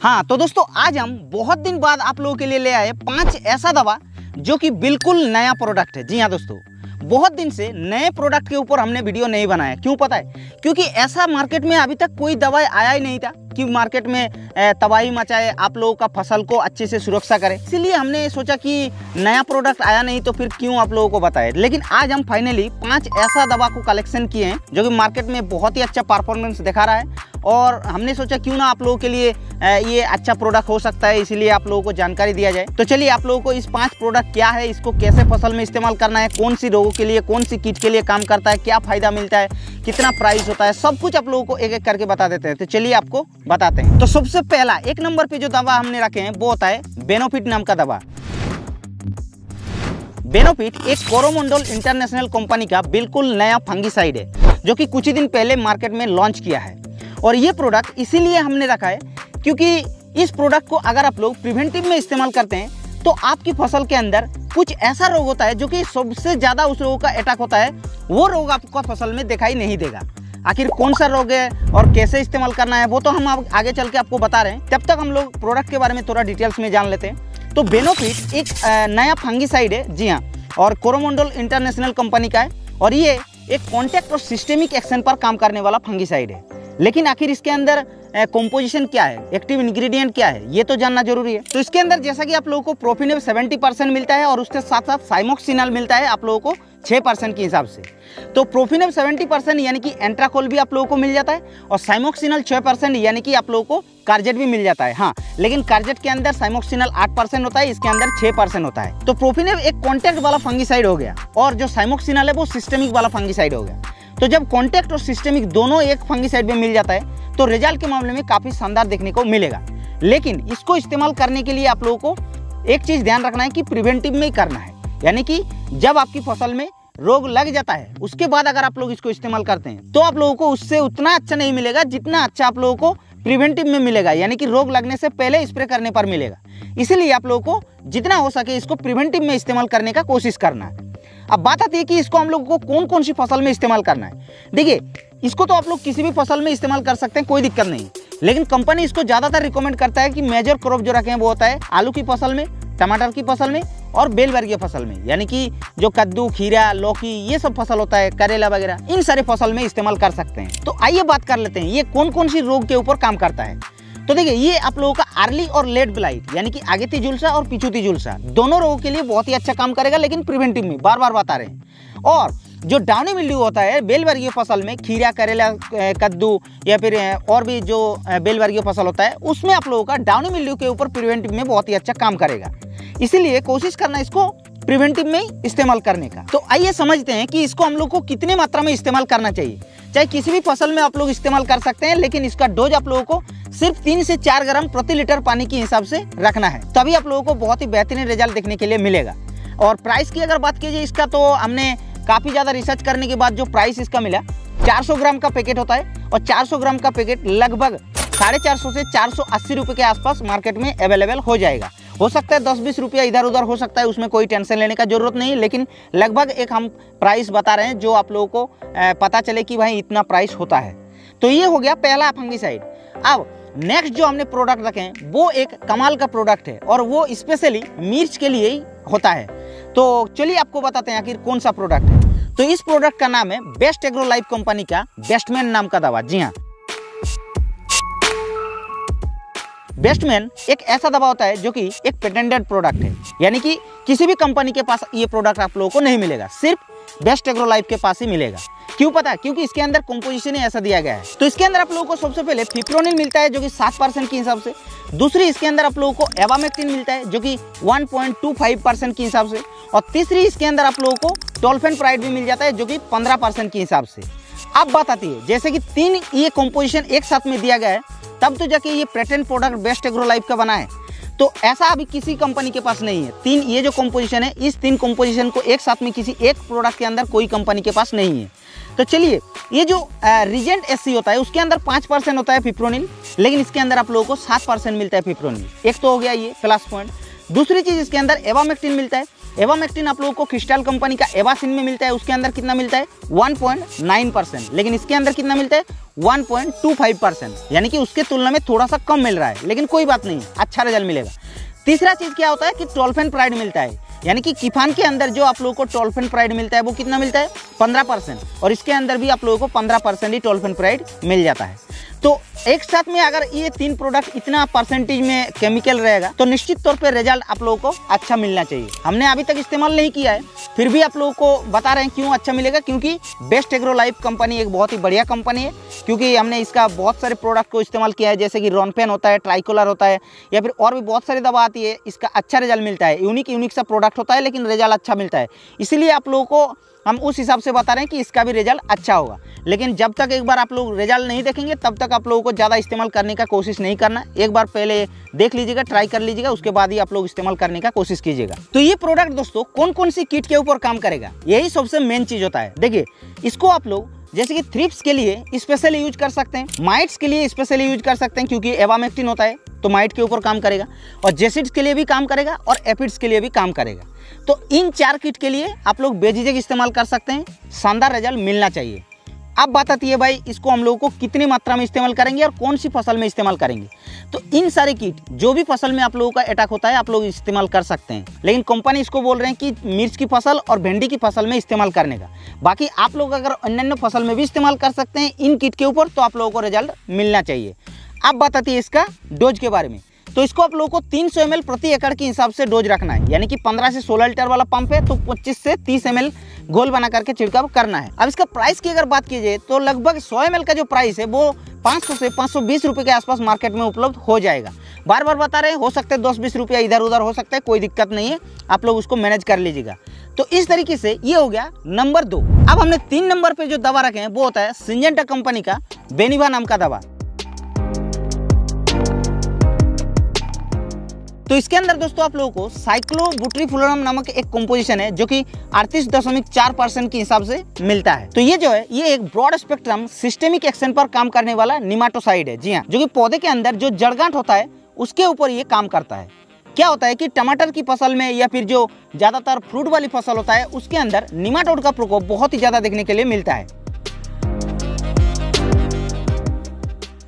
हाँ तो दोस्तों आज हम बहुत दिन बाद आप लोगों के लिए ले आए 5 ऐसा दवा जो कि बिल्कुल नया प्रोडक्ट है। जी हाँ दोस्तों, बहुत दिन से नए प्रोडक्ट के ऊपर हमने वीडियो नहीं बनाया। क्यों पता है? क्योंकि ऐसा मार्केट में अभी तक कोई दवा आया ही नहीं था कि मार्केट में तबाही मचाए, आप लोगों का फसल को अच्छे से सुरक्षा करे। इसीलिए हमने सोचा कि नया प्रोडक्ट आया नहीं तो फिर क्यों आप लोगों को बताए। लेकिन आज हम फाइनली 5 ऐसा दवा को कलेक्शन किए हैं जो कि मार्केट में बहुत ही अच्छा परफॉर्मेंस दिखा रहा है, और हमने सोचा क्यों ना आप लोगों के लिए ये अच्छा प्रोडक्ट हो सकता है, इसीलिए आप लोगों को जानकारी दिया जाए। तो चलिए आप लोगों को इस 5 प्रोडक्ट क्या है, इसको कैसे फसल में इस्तेमाल करना है, कौन सी रोगों के लिए, कौन सी कीट के लिए काम करता है, क्या फायदा मिलता है, कितना प्राइस होता है, सब कुछ आप लोगों को एक एक करके बता देते हैं। तो चलिए आपको बताते हैं। तो सबसे पहला 1 नंबर पे जो दवा हमने रखे हैं वो होता है बेनोफिट नाम का दवा। बेनोफिट एक कोरोमंडल इंटरनेशनल कंपनी का बिल्कुल नया फंगिसाइड है जो कि कुछ ही दिन पहले मार्केट में लॉन्च किया है। और ये प्रोडक्ट इसीलिए हमने रखा है क्योंकि इस प्रोडक्ट को अगर आप लोग प्रिवेंटिव में इस्तेमाल करते हैं तो आपकी फसल के अंदर कुछ ऐसा रोग होता है जो कि सबसे ज़्यादा उस रोग का अटैक होता है, वो रोग आपको फसल में दिखाई नहीं देगा। आखिर कौन सा रोग है और कैसे इस्तेमाल करना है वो तो हम आगे चल के आपको बता रहे हैं। तब तक हम लोग प्रोडक्ट के बारे में थोड़ा डिटेल्स में जान लेते हैं। तो बेनोफिट एक नया फंगिसाइड है, जी हाँ, और कोरोमंडल इंटरनेशनल कंपनी का है, और ये एक कॉन्टैक्ट और सिस्टेमिक एक्शन पर काम करने वाला फंगिसाइड है। लेकिन आखिर इसके अंदर कंपोजिशन क्या है, एक्टिव इंग्रेडिएंट क्या है, ये तो जानना जरूरी है। तो इसके अंदर जैसा कि आप लोगों को प्रोफिनेब 70% मिलता है और उसके साथ साथ साइमोक्सिनल मिलता है आप लोगों को 6% के हिसाब से। तो प्रोफिनेब 70% यानी कि एंट्राकोल भी आप लोगों को मिल जाता है, और साइमोक्सिनल 6% यानी कि आप लोगों को कार्जेट भी मिल जाता है। हाँ, लेकिन कार्जेट के अंदर साइमोक्सिनल 8% होता है, इसके अंदर 6% होता है। तो प्रोफिनेब एक कॉन्टैक्ट वाला फंगिसाइड हो गया, और जो साइमोक्सिनल है वो सिस्टेमिक वाला फंगिसाइड हो गया। तो जब कॉन्टैक्ट और सिस्टेमिक दोनों एक फंगिसाइड में मिल जाता है तो रिजल्ट के मामले में काफ़ी शानदार देखने को मिलेगा। लेकिन इसको इस्तेमाल करने के लिए आप लोगों को एक चीज़ ध्यान रखना है कि प्रिवेंटिव में ही करना है, यानी कि जब आपकी फसल में रोग लग जाता है उसके बाद अगर आप लोग इसको इस्तेमाल करते हैं तो आप लोगों को उससे उतना अच्छा नहीं मिलेगा जितना अच्छा आप लोगों को प्रिवेंटिव में मिलेगा, यानी कि रोग लगने से पहले स्प्रे करने पर मिलेगा। इसीलिए आप लोगों को जितना हो सके इसको प्रिवेंटिव में इस्तेमाल करने का कोशिश करना है। अब बात आती है कि इसको हम लोगों को कौन कौन सी फसल में इस्तेमाल करना है। देखिए, इसको तो आप लोग किसी भी फसल में इस्तेमाल कर सकते हैं, कोई दिक्कत नहीं, लेकिन कंपनी इसको ज़्यादातर रिकमेंड करता है कि मेजर क्रॉप जो रखे हैं वो होता है आलू की फसल में, टमाटर की फसल में और बेल वर्गीय फसल में, यानी कि जो कद्दू, खीरा, लौकी ये सब फसल होता है, करेला वगैरह, इन सारे फसल में इस्तेमाल कर सकते हैं। तो आइए बात कर लेते हैं ये कौन कौन सी रोग के ऊपर काम करता है। तो देखिए, ये आप लोगों का अर्ली और लेट ब्लाइट यानी कि आगेती झुलसा और पिछूती झुलसा दोनों रोगों के लिए बहुत ही अच्छा काम करेगा, लेकिन प्रिवेंटिव में बार बार बता रहे हैं। और जो डाउनी मिल्ड्यू होता है बेल वर्गीय फसल में, खीरा, करेला, कद्दू या फिर और भी जो बेल वर्गीय फसल होता है उसमें आप लोगों का डाउनी मिल्ड्यू के ऊपर प्रिवेंटिव में बहुत ही अच्छा काम करेगा। इसीलिए कोशिश करना इसको प्रिवेंटिव में इस्तेमाल करने का। तो आइए समझते हैं कि इसको हम लोग को कितने मात्रा में इस्तेमाल करना चाहिए। चाहे किसी भी फसल में आप लोग इस्तेमाल कर सकते हैं, लेकिन इसका डोज आप लोगों को सिर्फ 3 से 4 ग्राम प्रति लीटर पानी के हिसाब से रखना है, तभी आप लोगों को बहुत ही बेहतरीन रिजल्ट देखने के लिए मिलेगा। और प्राइस की अगर बात कीजिए इसका, तो हमने काफ़ी ज़्यादा रिसर्च करने के बाद जो प्राइस इसका मिला, 400 ग्राम का पैकेट होता है, और 400 ग्राम का पैकेट लगभग 450 से 480 रुपये के आसपास मार्केट में अवेलेबल हो जाएगा। हो सकता है 10-20 रुपया इधर उधर हो सकता है, उसमें कोई टेंशन लेने का जरूरत नहीं, लेकिन लगभग एक हम प्राइस बता रहे हैं जो आप लोगों को पता चले कि भाई इतना प्राइस होता है। तो ये हो गया पहला फंगिसाइड। अब नेक्स्ट जो हमने प्रोडक्ट रखे हैं वो एक कमाल का प्रोडक्ट है, और वो स्पेशली मिर्च के लिए ही होता है। तो चलिए आपको बताते हैं आखिर कौन सा प्रोडक्ट है। तो इस प्रोडक्ट का नाम है बेस्ट एग्रो लाइफ कंपनी का बेस्टमैन नाम का दवा। जी हाँ, बेस्टमैन एक ऐसा दवा होता है जो कि एक पेटेंटेड प्रोडक्ट है, यानी कि किसी भी कंपनी के पास ये प्रोडक्ट आप लोगों को नहीं मिलेगा, सिर्फ बेस्ट एग्रो लाइफ के पास ही मिलेगा। क्यों पता है? क्योंकि इसके अंदर कंपोजिशन ही ऐसा दिया गया है। तो इसके अंदर आप लोगों को सबसे पहले फिप्रोनिल मिलता है जो कि 7% के हिसाब से, दूसरी इसके अंदर आप लोगों को एवामेक्टिन मिलता है जो कि 1.25% के हिसाब से, और तीसरी इसके अंदर आप लोगों को टोल्फेनप्राइड भी मिल जाता है जो कि 15% के हिसाब से। अब बात आती है, जैसे कि 3 ये कंपोजिशन एक साथ में दिया गया है तब तो जाके ये patent product best agro life का बना है। तो ऐसा अभी किसी कंपनी के पास नहीं है। 3 ये जो कंपोजिशन है, इस 3 कंपोजिशन को एक साथ में किसी एक प्रोडक्ट के अंदर कोई कंपनी के पास नहीं है। तो चलिए, ये जो रीजेंट एससी होता है उसके अंदर 5% होता है फिप्रोनिल, लेकिन इसके अंदर आप लोगों को 7% मिलता है फिप्रोनिल। एक तो हो गया ये प्लस पॉइंट। दूसरी चीज़, इसके अंदर एवामेक्टिन मिलता है एवामेक्टिन आप लोगों को क्रिस्टल कंपनी का एवासिन में मिलता है, उसके अंदर कितना मिलता है 1.9%, लेकिन इसके अंदर कितना मिलता है 1.25%, यानी कि उसके तुलना में थोड़ा सा कम मिल रहा है, लेकिन कोई बात नहीं, अच्छा रिजल्ट मिलेगा। तीसरा चीज़ क्या होता है कि टोल्फेनप्राइड मिलता है, यानी कि किफान के अंदर जो आप लोगों को टोल्फेनप्राइड मिलता है वो कितना मिलता है 15%, और इसके अंदर भी आप लोगों को 15% ही टोल्फेनप्राइड मिल जाता है। तो एक साथ में अगर ये 3 प्रोडक्ट इतना परसेंटेज में केमिकल रहेगा तो निश्चित तौर पे रिजल्ट आप लोगों को अच्छा मिलना चाहिए। हमने अभी तक इस्तेमाल नहीं किया है, फिर भी आप लोगों को बता रहे हैं क्यों अच्छा मिलेगा, क्योंकि बेस्ट एग्रो लाइफ कंपनी एक बहुत ही बढ़िया कंपनी है, क्योंकि हमने इसका बहुत सारे प्रोडक्ट को इस्तेमाल किया है, जैसे कि रोनफेन होता है, ट्राइकोलर होता है, या फिर और भी बहुत सारी दवा आती है, इसका अच्छा रिजल्ट मिलता है। यूनिक सा प्रोडक्ट होता है लेकिन रिजल्ट अच्छा मिलता है, इसीलिए आप लोगों को हम उस हिसाब से बता रहे हैं कि इसका भी रिजल्ट अच्छा होगा। लेकिन जब तक एक बार आप लोग रिजल्ट नहीं देखेंगे तब तक आप लोगों को ज़्यादा इस्तेमाल करने का कोशिश नहीं करना। एक बार पहले देख लीजिएगा, ट्राई कर लीजिएगा, उसके बाद ही आप लोग इस्तेमाल करने का कोशिश कीजिएगा। तो ये प्रोडक्ट दोस्तों कौन कौन सी कीट के ऊपर काम करेगा, यही सबसे मेन चीज़ होता है। देखिए, इसको आप लोग जैसे कि थ्रिप्स के लिए स्पेशली यूज कर सकते हैं, माइट्स के लिए स्पेशली यूज कर सकते हैं, क्योंकि एवामेक्टिन होता है तो माइट के ऊपर काम करेगा, और जेसिड्स के लिए भी काम करेगा और एपिड्स के लिए भी काम करेगा। तो इन 4 किट के लिए आप लोग बेझिझक इस्तेमाल कर सकते हैं, शानदार रिजल्ट मिलना चाहिए। अब बात आती है भाई इसको हम लोगों को कितनी मात्रा में इस्तेमाल करेंगे और कौन सी फसल में इस्तेमाल करेंगे। तो इन सारे किट जो भी फसल में आप लोगों का अटैक होता है आप लोग इस्तेमाल कर सकते हैं, लेकिन कंपनी इसको बोल रहे हैं कि मिर्च की फसल और भिंडी की फसल में इस्तेमाल करने का। बाकी आप लोग अगर अन्य फसल में भी इस्तेमाल कर सकते हैं इन किट के ऊपर, तो आप लोगों को रिजल्ट मिलना चाहिए। अब बात आती है इसका डोज के बारे में। तो इसको आप लोगों को 300 ml प्रति एकड़ के हिसाब से डोज रखना है, यानी कि 15 से 16 लीटर वाला पंप है तो 25 से 30 ml घोल बना करके छिड़काव करना है। अब इसका प्राइस की अगर बात कीजिए तो लगभग 100 ml का जो प्राइस है वो 500 से 520 रुपये के आसपास मार्केट में उपलब्ध हो जाएगा। बार बार बता रहे हैं, हो सकते हैं 10-20 रुपया इधर उधर हो सकता है, कोई दिक्कत नहीं है, आप लोग उसको मैनेज कर लीजिएगा। तो इस तरीके से ये हो गया नंबर 2। अब हमने 3 नंबर पे जो दवा रखे हैं वो होता है सिंजेंटा कंपनी का बेनिवा नाम का दवा। तो इसके अंदर दोस्तों आप लोगों को साइक्लोबुट्रीफ्लोरम नामक एक कंपोजिशन है जो कि 38.4% के हिसाब से मिलता है। तो ये जो है ये एक ब्रॉड स्पेक्ट्रम सिस्टेमिक एक्शन पर काम करने वाला निमाटोसाइड है। जी हाँ, जो कि पौधे के अंदर जो जड़गांठ होता है उसके ऊपर ये काम करता है। क्या होता है कि टमाटर की फसल में या फिर जो ज्यादातर फ्रूट वाली फसल होता है उसके अंदर निमाटोड का प्रकोप बहुत ही ज्यादा देखने के लिए मिलता है।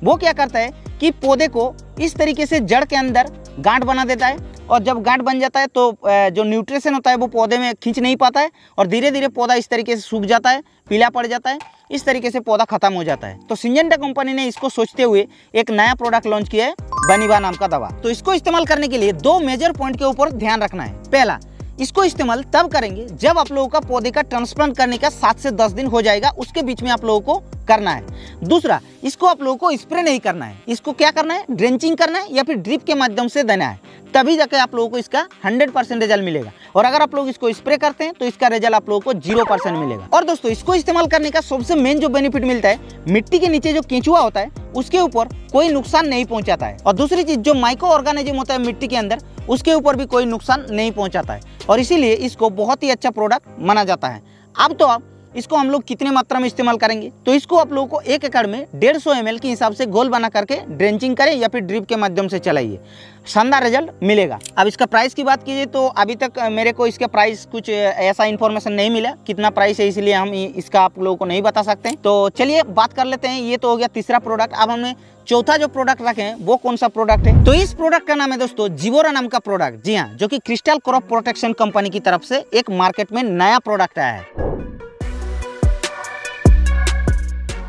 वो क्या करता है कि पौधे को इस तरीके से जड़ के अंदर गांठ बना देता है, और जब गांठ बन जाता है तो जो न्यूट्रिशन होता है वो पौधे में खींच नहीं पाता है, और धीरे धीरे पौधा इस तरीके से सूख जाता है, पीला पड़ जाता है, इस तरीके से पौधा खत्म हो जाता है। तो सिंजेंटा कंपनी ने इसको सोचते हुए एक नया प्रोडक्ट लॉन्च किया है बेनिवा नाम का दवा। तो इसको इस्तेमाल करने के लिए 2 मेजर पॉइंट के ऊपर ध्यान रखना है। पहला, इसको इस्तेमाल तब करेंगे जब आप लोगों का पौधे का ट्रांसप्लांट करने का 7 से 10 दिन हो जाएगा, उसके बीच में आप लोगों को करना है। दूसरा, इसको आप लोगों को स्प्रे नहीं करना है, इसको क्या करना है ड्रेंचिंग करना है या फिर ड्रिप के माध्यम से देना है, तभी जाके आप लोगों को इसका 100% रिजल्ट मिलेगा। और अगर आप लोग इसको स्प्रे करते हैं तो इसका रिजल्ट आप लोगों को 0% मिलेगा। और दोस्तों इसको इस्तेमाल करने का सबसे मेन जो बेनिफिट मिलता है, मिट्टी के नीचे जो केंचुआ होता है उसके ऊपर कोई नुकसान नहीं पहुंचाता है, और दूसरी चीज जो माइक्रो ऑर्गेनिज्म होता है मिट्टी के अंदर उसके ऊपर भी कोई नुकसान नहीं पहुंचाता है, और इसीलिए इसको बहुत ही अच्छा प्रोडक्ट माना जाता है। अब तो आप इसको हम लोग कितने मात्रा में इस्तेमाल करेंगे, तो इसको आप लोगों को 1 एकड़ में 150 ml के हिसाब से घोल बना करके ड्रेंचिंग करें या फिर ड्रिप के माध्यम से चलाइए, शानदार रिजल्ट मिलेगा। अब इसका प्राइस की बात कीजिए तो अभी तक मेरे को इसका प्राइस कुछ ऐसा इन्फॉर्मेशन नहीं मिला कितना प्राइस है, इसलिए हम इसका आप लोगों को नहीं बता सकते। तो चलिए बात कर लेते हैं, ये तो हो गया तीसरा प्रोडक्ट। अब हमने चौथा जो प्रोडक्ट रखे हैं वो कौन सा प्रोडक्ट है, तो इस प्रोडक्ट का नाम है दोस्तों जिवोरा नाम का प्रोडक्ट। जी हाँ, जो कि क्रिस्टल क्रॉप प्रोटेक्शन कंपनी की तरफ से एक मार्केट में नया प्रोडक्ट आया है,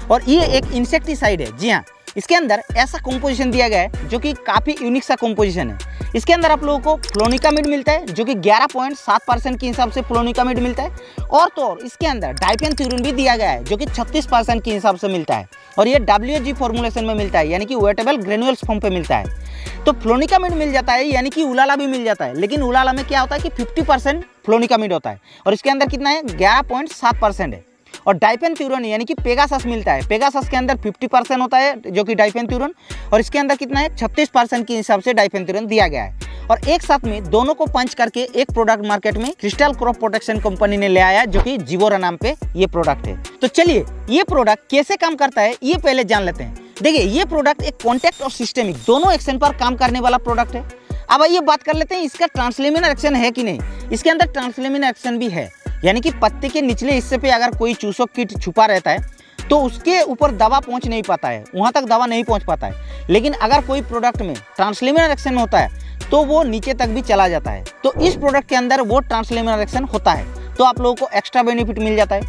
और ये एक इंसेक्टिसाइड है। जी हाँ, इसके अंदर ऐसा कंपोजिशन दिया गया है जो कि काफ़ी यूनिक सा कंपोजिशन है। इसके अंदर आप लोगों को फ्लोनिकामिड मिलता है जो कि 11.7% के हिसाब से फ्लोनिकामिड मिलता है, और तो और इसके अंदर डाइफेनथ्यूरिन भी दिया गया है जो कि 36% के हिसाब से मिलता है, और ये WG फॉर्मुलेशन में मिलता है, यानी कि वेटेबल ग्रेन्यूल्स फॉर्म पे मिलता है। तो फ्लोनिकामिड मिल जाता है, यानी कि उलाला भी मिल जाता है, लेकिन उलाला में क्या होता है कि 50% फ्लोनिकामिड होता है, और इसके अंदर कितना है 11.7% है। और डाइफेनथ्यूरिन यानी कि पेगासस मिलता है, पेगासस के अंदर 50% होता है जो कि डाइफेनथ्यूरिन, और इसके अंदर कितना है 36% के हिसाब से डाइफेनथ्यूरिन दिया गया है। और एक साथ में दोनों को पंच करके एक प्रोडक्ट मार्केट में क्रिस्टल क्रॉप प्रोटेक्शन कंपनी ने ले आया जो कि जिवोरा नाम पे ये प्रोडक्ट है। तो चलिए ये प्रोडक्ट कैसे काम करता है ये पहले जान लेते हैं। देखिए, ये प्रोडक्ट एक कॉन्टैक्ट और सिस्टेमिक दोनों एक्शन पर काम करने वाला प्रोडक्ट है। अब आइए बात कर लेते हैं इसका ट्रांसलेमिनर एक्शन है कि नहीं। इसके अंदर ट्रांसलेमिनर एक्शन भी है, यानी कि पत्ते के निचले हिस्से पे अगर कोई चूसक कीट छुपा रहता है तो उसके ऊपर दवा पहुंच नहीं पाता है, वहां तक दवा नहीं पहुंच पाता है। लेकिन अगर कोई प्रोडक्ट में ट्रांसलेमिनर एक्शन होता है तो वो नीचे तक भी चला जाता है। तो इस प्रोडक्ट के अंदर वो ट्रांसलेमिनर एक्शन होता है, तो आप लोगों को एक्स्ट्रा बेनिफिट मिल जाता है।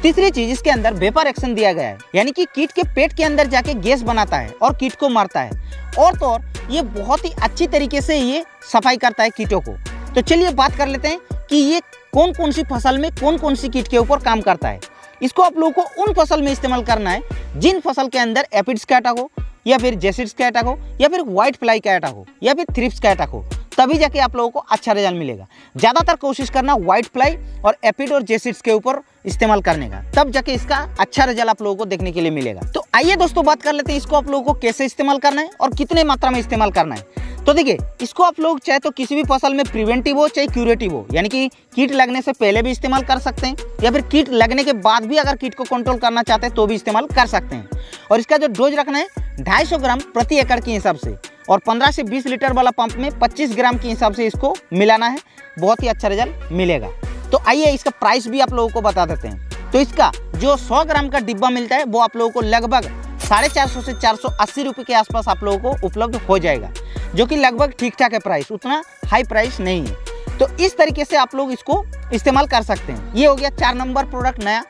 तीसरी चीज, इसके अंदर वेपर एक्शन दिया गया है, यानी कि कीट के पेट के अंदर जाके गैस बनाता है और कीट को मारता है। और तो और ये बहुत ही अच्छी तरीके से ये सफाई करता है कीटों को। तो चलिए बात कर लेते हैं कि ये कौन कौन सी फसल में कौन कौन सी कीट के ऊपर काम करता है। इसको आप लोगों को उन फसल में इस्तेमाल करना है जिन फसल के अंदर एपिड्स का अटैक हो, या फिर जेसिड्स का अटैक हो, या फिर व्हाइट फ्लाई का अटैक हो, या फिर थ्रिप्स का अटैक हो, तभी जाके आप लोगों को अच्छा रिजल्ट मिलेगा। ज़्यादातर कोशिश करना व्हाइट फ्लाई और एपिड और जेसिड्स के ऊपर इस्तेमाल करने का, तब जाके इसका अच्छा रिजल्ट आप लोगों को देखने के लिए मिलेगा। तो आइए दोस्तों बात कर लेते हैं इसको आप लोगों को कैसे इस्तेमाल करना है और कितने मात्रा में इस्तेमाल करना है। तो देखिए, इसको आप लोग चाहे तो किसी भी फसल में प्रिवेंटिव हो चाहे क्यूरेटिव हो, यानी कि कीट लगने से पहले भी इस्तेमाल कर सकते हैं, या फिर कीट लगने के बाद भी अगर कीट को कंट्रोल करना चाहते हैं तो भी इस्तेमाल कर सकते हैं। और इसका जो डोज रखना है 250 ग्राम प्रति एकड़ के हिसाब से, और 15 से 20 लीटर वाला पंप में 25 ग्राम के हिसाब से इसको मिलाना है। बहुत ही अच्छा रिजल्ट मिलेगा। तो आइए इसका प्राइस भी आप लोगों को बता देते हैं। तो इसका जो 100 ग्राम का डिब्बा मिलता है वो आप लोगों को लगभग 450 से 480 रुपये के आसपास आप लोगों को उपलब्ध हो जाएगा, जो कि लगभग ठीक ठाक है प्राइस, उतना हाई प्राइस नहीं है। तो इस तरीके से आप लोग इसको इस्तेमाल कर सकते हैं। ये हो गया 4 नंबर प्रोडक्ट नया।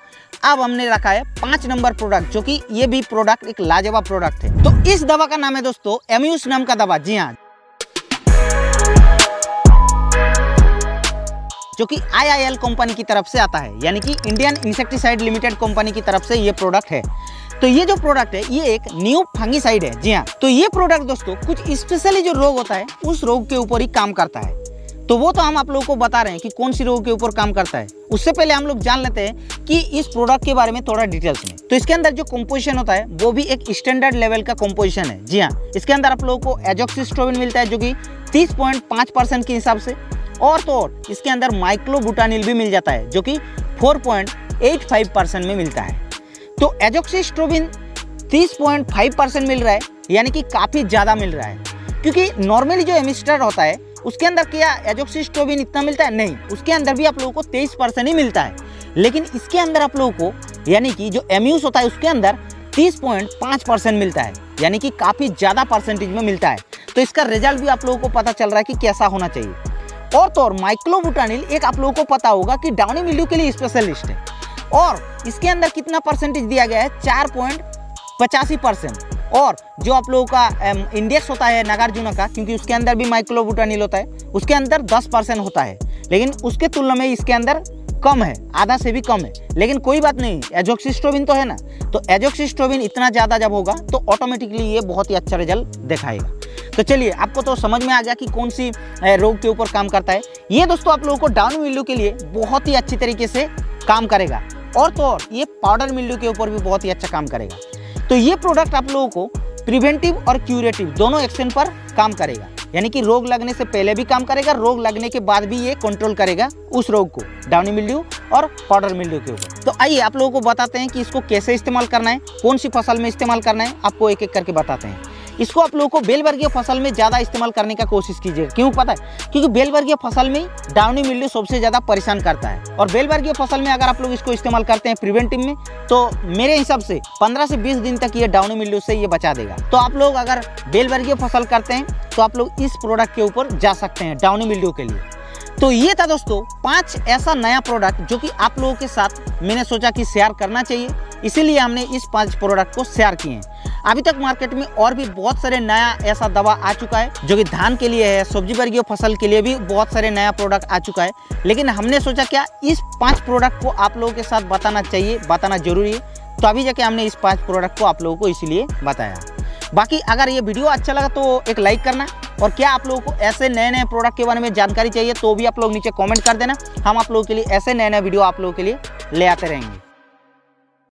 अब हमने रखा है 5 नंबर प्रोडक्ट, जो कि ये भी प्रोडक्ट एक लाजवाब प्रोडक्ट है। तो इस दवा का नाम है दोस्तों एम्यूस नाम का दवा। जी हाँ, जो कि IIL कंपनी की तरफ से आता है, यानी कि इंडियन इंसेक्टिसाइड लिमिटेड कंपनी की तरफ से ये प्रोडक्ट है। तो ये जो प्रोडक्ट है ये एक न्यू फंगिसाइड है। जी हाँ, तो ये प्रोडक्ट दोस्तों कुछ स्पेशली जो रोग होता है उस रोग के ऊपर ही काम करता है। तो वो तो हम आप लोगों को बता रहे हैं कि कौन सी रोग के ऊपर काम करता है। उससे पहले हम लोग जान लेते हैं कि इस प्रोडक्ट के बारे में थोड़ा डिटेल्स में। तो इसके अंदर जो कंपोजिशन होता है वो भी एक स्टैंडर्ड लेवल का कंपोजिशन है। जी हाँ, इसके अंदर आप लोगों को एजॉक्सिस्ट्रोबिन मिलता है, जो कि 30.5% के हिसाब से। और तो और इसके अंदर माइक्लोबुटानिल भी मिल जाता है, जो कि 4.85% में मिलता है। तो एजॉक्सिस्ट्रोबिन 30.5% मिल रहा है, यानी कि काफ़ी ज़्यादा मिल रहा है। क्योंकि नॉर्मली जो एमिस्टर होता है उसके अंदर क्या एजॉक्सिस्ट्रोबिन इतना मिलता है? नहीं, उसके अंदर भी आप लोगों को 23% ही मिलता है। लेकिन इसके अंदर आप लोगों को, यानी कि जो एम्यूस होता है उसके अंदर 30.5% मिलता है, यानी कि काफ़ी ज़्यादा परसेंटेज में मिलता है। तो इसका रिजल्ट भी आप लोगों को पता चल रहा है कि कैसा होना चाहिए। और तो और माइक्लोबुटानिल एक आप लोगों को पता होगा कि डाउनी मिल्ड्यू के लिए स्पेशलिस्ट है, और इसके अंदर कितना परसेंटेज दिया गया है? 4.85%। और जो आप लोगों का इंडेक्स होता है नागार्जुना का, क्योंकि उसके अंदर भी माइक्लोबुटानिल होता है, उसके अंदर 10% होता है, लेकिन उसके तुलना में इसके अंदर कम है, आधा से भी कम है। लेकिन कोई बात नहीं, एजॉक्सिस्ट्रोबिन तो है ना, तो एजॉक्सिस्ट्रोबिन इतना ज़्यादा जब होगा तो ऑटोमेटिकली ये बहुत ही अच्छा रिजल्ट दिखाएगा। तो चलिए, आपको तो समझ में आ गया कि कौन सी रोग के ऊपर काम करता है। ये दोस्तों आप लोगों को डाउनी मिल्ड्यू के लिए बहुत ही अच्छी तरीके से काम करेगा, और तो और ये पाउडर मिल्ड्यू के ऊपर भी बहुत ही अच्छा काम करेगा। तो ये प्रोडक्ट आप लोगों को प्रिवेंटिव और क्यूरेटिव दोनों एक्शन पर काम करेगा, यानी कि रोग लगने से पहले भी काम करेगा, रोग लगने के बाद भी ये कंट्रोल करेगा उस रोग को, डाउनी मिल्ड्यू और पाउडर मिल्ड्यू के ऊपर। तो आइए आप लोगों को बताते हैं कि इसको कैसे इस्तेमाल करना है, कौन सी फसल में इस्तेमाल करना है, आपको एक एक करके बताते हैं। इसको आप लोगों को बेल वर्गीय फसल में ज़्यादा इस्तेमाल करने का कोशिश कीजिएगा। क्यों पता है? क्योंकि बेल वर्गीय फसल में डाउनी मिल्ड्यू सबसे ज़्यादा परेशान करता है। और बेल वर्गीय फसल में अगर आप लोग इसको इस्तेमाल करते हैं प्रिवेंटिव में, तो मेरे हिसाब से 15 से 20 दिन तक ये डाउनी मिल्ड्यू से ये बचा देगा। तो आप लोग अगर बेल वर्गीय फसल करते हैं तो आप लोग इस प्रोडक्ट के ऊपर जा सकते हैं डाउनी मिल्ड्यू के लिए। तो ये था दोस्तों 5 ऐसा नया प्रोडक्ट जो कि आप लोगों के साथ मैंने सोचा कि शेयर करना चाहिए, इसीलिए हमने इस 5 प्रोडक्ट को शेयर किए हैं। अभी तक मार्केट में और भी बहुत सारे नया ऐसा दवा आ चुका है जो कि धान के लिए है, सब्जी वर्गीय फसल के लिए भी बहुत सारे नया प्रोडक्ट आ चुका है, लेकिन हमने सोचा क्या इस 5 प्रोडक्ट को आप लोगों के साथ बताना चाहिए, बताना जरूरी है। तो अभी जाके हमने इस 5 प्रोडक्ट को आप लोगों को इसीलिए बताया। बाकी अगर ये वीडियो अच्छा लगा तो एक लाइक करना, और क्या आप लोगों को ऐसे नए नए प्रोडक्ट के बारे में जानकारी चाहिए तो भी आप लोग नीचे कमेंट कर देना। हम आप लोगों के लिए ऐसे नए नए वीडियो आप लोगों के लिए ले आते रहेंगे।